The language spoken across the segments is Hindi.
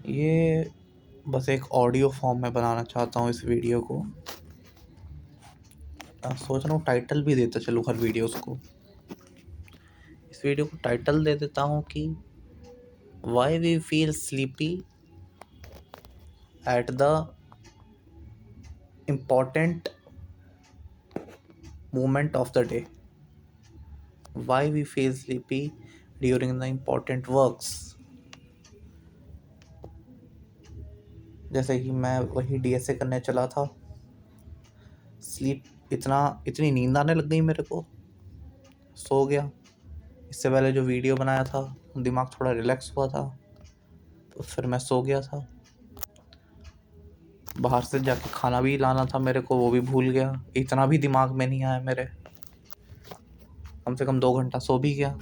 ये बस एक ऑडियो फॉर्म में बनाना चाहता हूँ इस वीडियो को। सोच रहा हूँ टाइटल भी देता चलूँ हर वीडियोस को। इस वीडियो को टाइटल दे देता हूँ कि why we feel sleepy at the important moment of the day. Why we feel sleepy during the important works. जैसे कि मैं वही डीएसए करने चला था, इतनी नींद आने लग गई मेरे को, सो गया। इससे पहले जो वीडियो बनाया था दिमाग थोड़ा रिलैक्स हुआ था, तो फिर मैं सो गया था। बाहर से जाके खाना भी लाना था मेरे को, वो भी भूल गया। इतना भी दिमाग में नहीं आया मेरे। कम से कम 2 घंटा सो भी गया।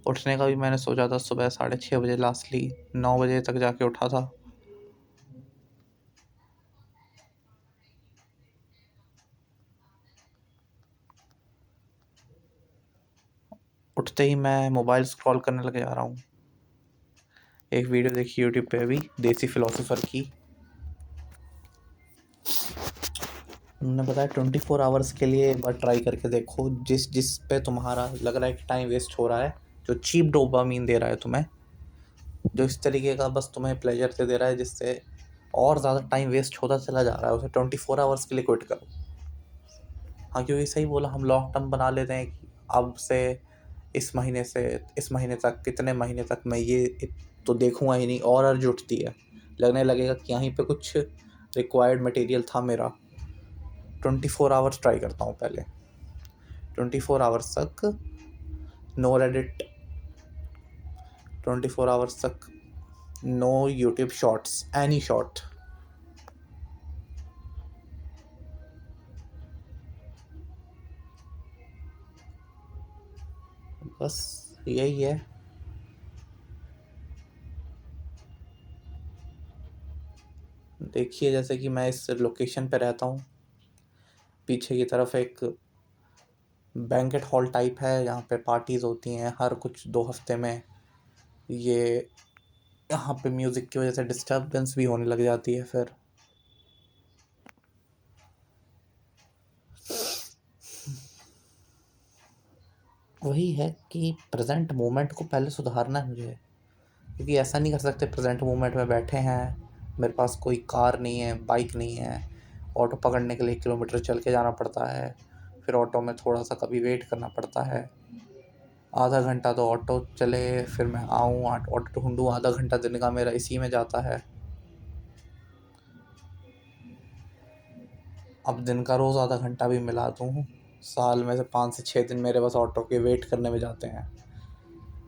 उठने का भी मैंने सोचा था सुबह 6:30 बजे, लास्टली 9 बजे तक जाके उठा था। उठते ही मैं मोबाइल स्क्रॉल करने लग जा रहा हूँ। एक वीडियो देखी यूट्यूब पे अभी, देसी फिलोसोफर की। उन्होंने बताया 24 आवर्स के लिए एक बार ट्राई करके देखो, जिस पे तुम्हारा लग रहा है कि टाइम वेस्ट हो रहा है, जो चीप डोपामीन दे रहा है तुम्हें, जो इस तरीके का बस तुम्हें प्लेजर दे रहा है, जिससे और ज़्यादा टाइम वेस्ट होता चला जा रहा है, उसे 24 आवर्स के लिए क्विट करो। हाँ, क्योंकि सही बोला, हम लॉन्ग टर्म बना लेते हैं कि अब से इस महीने तक, कितने महीने तक मैं ये तो देखूंगा ही नहीं, और अर्ज उठती है। लगने लगेगा कि यहीं पे कुछ रिक्वायर्ड मटेरियल था मेरा। 24 आवर्स ट्राई करता हूँ पहले। 24 आवर्स तक नो रेडिट, 24 आवर्स तक no YouTube shorts, any short. बस यही है। देखिए, जैसे कि मैं इस लोकेशन पे रहता हूँ, पीछे की तरफ एक बैंकेट हॉल टाइप है, यहाँ पे पार्टीज़ होती हैं हर कुछ 2 हफ्ते में। ये यहाँ पे म्यूज़िक की वजह से डिस्टर्बेंस भी होने लग जाती है। फिर वही है कि प्रेजेंट मोमेंट को पहले सुधारना है मुझे, क्योंकि ऐसा नहीं कर सकते प्रेजेंट मोमेंट में बैठे हैं, मेरे पास कोई कार नहीं है, बाइक नहीं है, ऑटो पकड़ने के लिए 1 किलोमीटर चल के जाना पड़ता है, फिर ऑटो में थोड़ा सा कभी वेट करना पड़ता है, आधा घंटा तो ऑटो चले, फिर मैं आऊँ ऑटो ढूंढूँ, आधा घंटा दिन का मेरा इसी में जाता है। अब दिन का रोज़ आधा घंटा भी मिला दूँ, साल में से 5 से 6 दिन मेरे बस ऑटो के वेट करने में जाते हैं।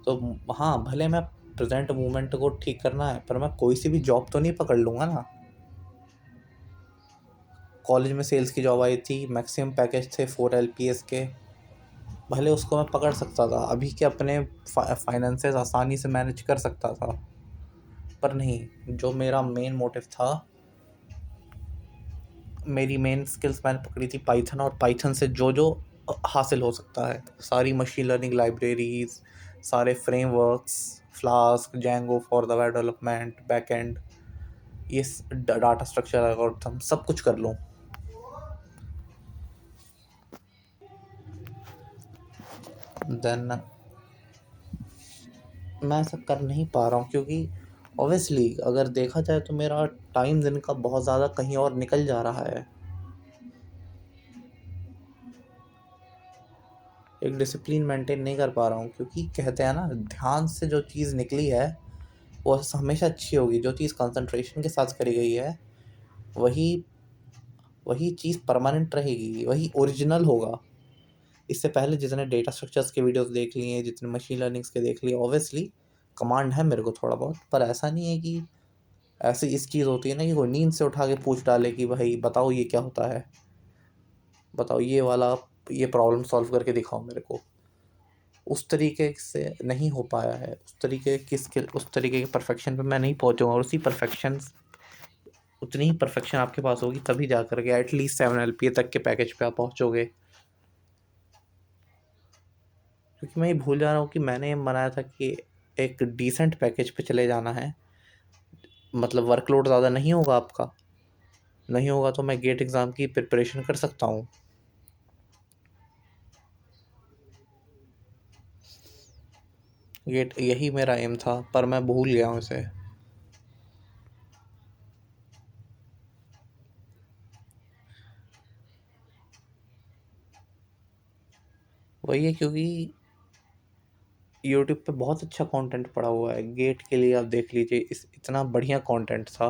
तो हाँ, भले मैं प्रेजेंट मोमेंट को ठीक करना है, पर मैं कोई सी भी जॉब तो नहीं पकड़ लूँगा ना। कॉलेज में सेल्स की जॉब आई थी, मैक्सिमम पैकेज थे 4 LPS के, भले उसको मैं पकड़ सकता था, अभी के अपने फाइनेंसेस आसानी से मैनेज कर सकता था। पर नहीं, जो मेरा मेन मोटिव था, मेरी मेन स्किल्स मैंने पकड़ी थी पाइथन, और पाइथन से जो जो हासिल हो सकता है, सारी मशीन लर्निंग लाइब्रेरीज, सारे frameworks, flask, Django for the web development, backend, ये डाटा स्ट्रक्चर एल्गोरिथम, सब कुछ कर लूँ। देन मैं ऐसा कर नहीं पा रहा हूँ, क्योंकि ऑब्वियसली अगर देखा जाए तो मेरा टाइम दिन का बहुत ज़्यादा कहीं और निकल जा रहा है। एक डिसिप्लिन मेंटेन नहीं कर पा रहा हूँ, क्योंकि कहते हैं ना, ध्यान से जो चीज़ निकली है वो हमेशा अच्छी होगी। जो चीज़ कंसंट्रेशन के साथ करी गई है, वही वही चीज़ परमानेंट रहेगी, वही ओरिजिनल होगा। इससे पहले जितने डेटा स्ट्रक्चर्स के वीडियोस देख लिए, जितने मशीन लर्निंग्स के देख लिए, ऑब्वियसली कमांड है मेरे को थोड़ा बहुत, पर ऐसा नहीं है कि ऐसी इस चीज़ होती है ना कि कोई नींद से उठा के पूछ डाले कि भाई बताओ ये क्या होता है, बताओ ये प्रॉब्लम सॉल्व करके दिखाओ मेरे को। उस तरीके से नहीं हो पाया है, उस तरीके के परफेक्शन पे मैं नहीं पहुंचूंगा, और उतनी ही परफेक्शन आपके पास होगी, तभी जा करके एटलीस्ट 7 LPA तक के पैकेज पे आप पहुंचोगे। क्योंकि मैं ये भूल जा रहा हूँ कि मैंने बनाया था कि एक डिसेंट पैकेज पे चले जाना है, मतलब वर्कलोड ज़्यादा नहीं होगा आपका, नहीं होगा तो मैं गेट एग्ज़ाम की प्रिपरेशन कर सकता हूँ। गेट यही मेरा एम था, पर मैं भूल गया हूँ इसे। वही है, क्योंकि यूट्यूब पे बहुत अच्छा कंटेंट पड़ा हुआ है गेट के लिए। आप देख लीजिए, इस इतना बढ़िया कंटेंट था,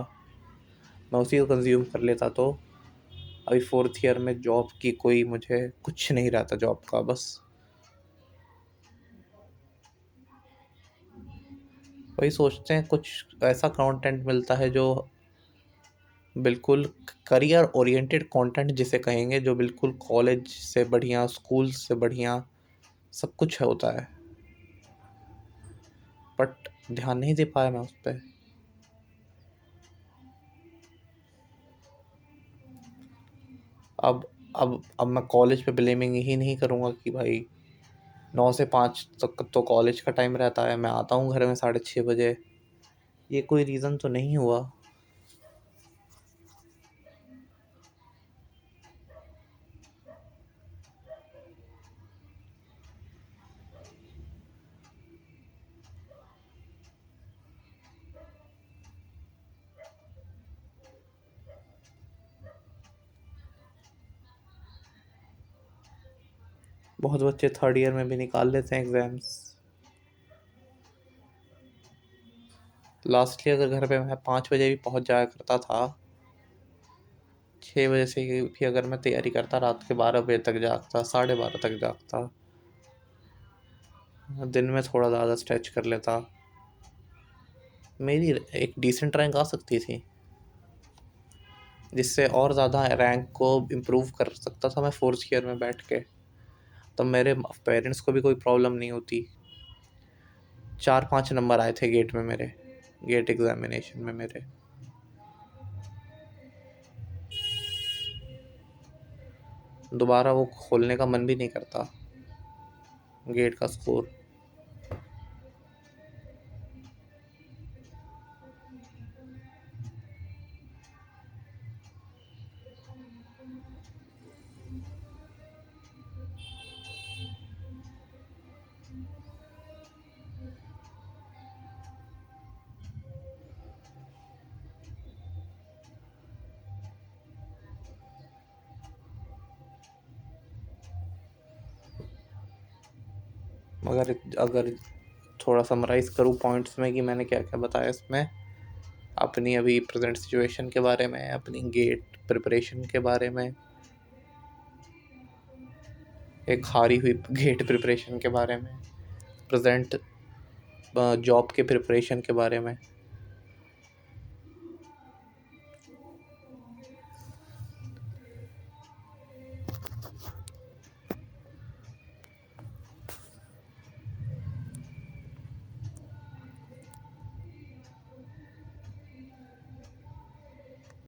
मैं उसी को कंज्यूम कर लेता तो अभी फोर्थ ईयर में जॉब की कोई मुझे कुछ नहीं रहता जॉब का। बस वही सोचते हैं, कुछ ऐसा कंटेंट मिलता है जो बिल्कुल करियर ओरिएंटेड कंटेंट जिसे कहेंगे, जो बिल्कुल कॉलेज से बढ़िया, स्कूल से बढ़िया सब कुछ होता है, बट ध्यान नहीं दे पाया मैं उस पर। अब अब मैं कॉलेज पे ब्लेमिंग ही नहीं करूँगा कि भाई 9 से 5 तक तो कॉलेज का टाइम रहता है, मैं आता हूँ घर में 6:30 बजे, ये कोई रीज़न तो नहीं हुआ। बहुत बच्चे थर्ड ईयर में भी निकाल लेते हैं एग्ज़ाम्स। लास्टली अगर घर पे मैं 5 बजे भी पहुंच जाया करता था, 6 बजे से भी अगर मैं तैयारी करता, रात के 12 बजे तक जागता, 12:30 तक जागता, दिन में थोड़ा ज़्यादा स्ट्रेच कर लेता, मेरी एक डिसेंट रैंक आ सकती थी, जिससे और ज़्यादा रैंक को इम्प्रूव कर सकता था मैं फोर्थ ईयर में बैठ के। तब मेरे पेरेंट्स को भी कोई प्रॉब्लम नहीं होती। 4-5 नंबर आए थे गेट में मेरे, गेट एग्जामिनेशन में मेरे। दोबारा वो खोलने का मन भी नहीं करता गेट का स्कोर। मगर अगर थोड़ा समराइज़ करूँ पॉइंट्स में कि मैंने क्या क्या बताया इसमें, अपनी अभी प्रेजेंट सिचुएशन के बारे में, अपनी गेट प्रिपरेशन के बारे में, एक हारी हुई गेट प्रिपरेशन के बारे में, प्रेजेंट जॉब के प्रिपरेशन के बारे में,